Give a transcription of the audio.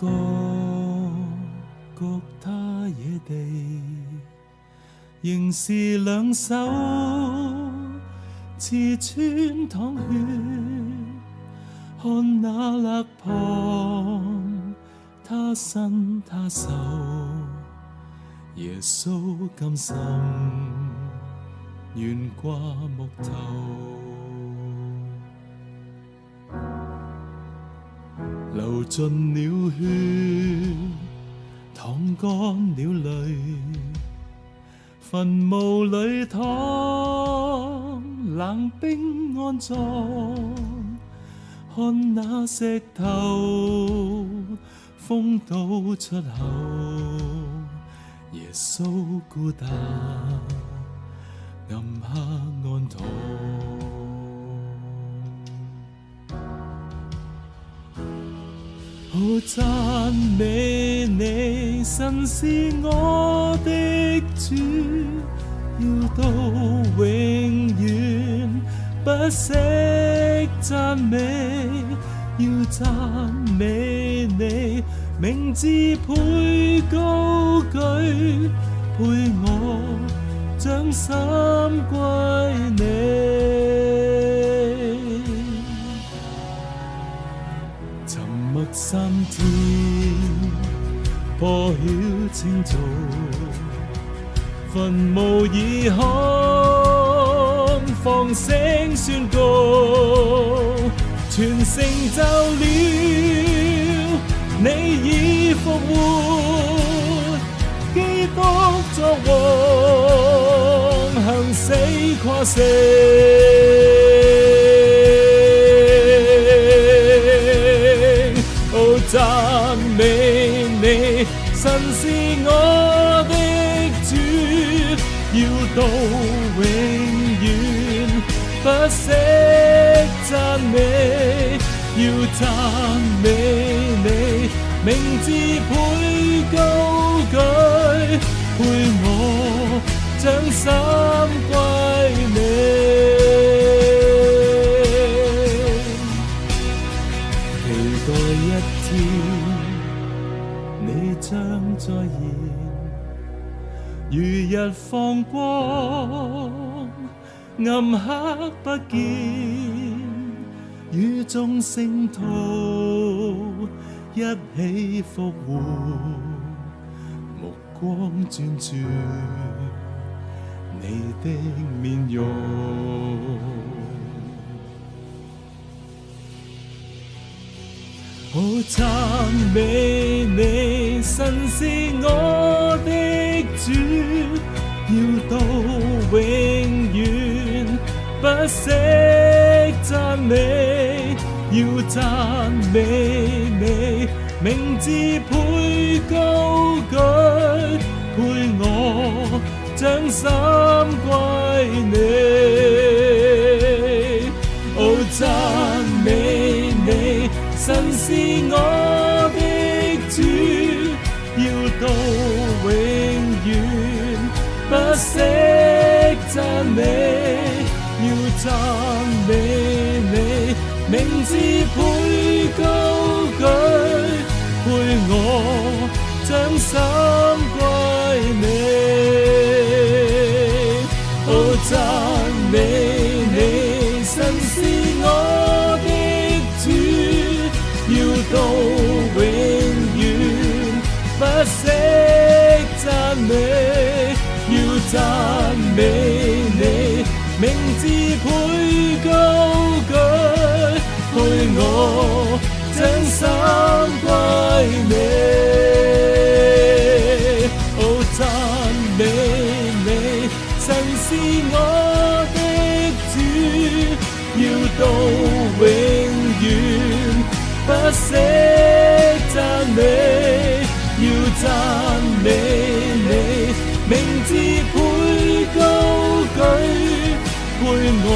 各各他野地，仍是兩手刺穿淌血，看那肋旁，他身他手，耶穌甘心懸掛木頭。流盡了血，淌乾了淚，墳墓裏躺冷冰安葬，看那石頭風倒出口，耶穌孤單暗黑安躺。讚美你，神是我的主，要到永遠不息讚美，要讚美你，名字配高舉，配我將心歸你。3天破曉清早，墳墓已空，放聲宣告，全成就了，你已復活，基督作王，向死誇勝。讚美你，神是我的主，要到永遠不息讚美，要讚美你，名字配高舉，配我將心歸你。你將再現，如日放光，暗黑不見，與眾聖徒一起復活，目光專注你的面容。讚美你，神是我的主，要到永遠不息讚美，要讚美你，名字配高舉，配我將心歸你。讚美你，神是我的主，要到永遠不息讚美，要讚美你，名字配高舉，配我將心歸你。讚美你，神是我的主，要到永遠不息讚美，要讚美你，名字配高舉，配我將心歸你。讚美你，神是我的主，要到永遠不息讚美，要讚美你，名字配高舉，配我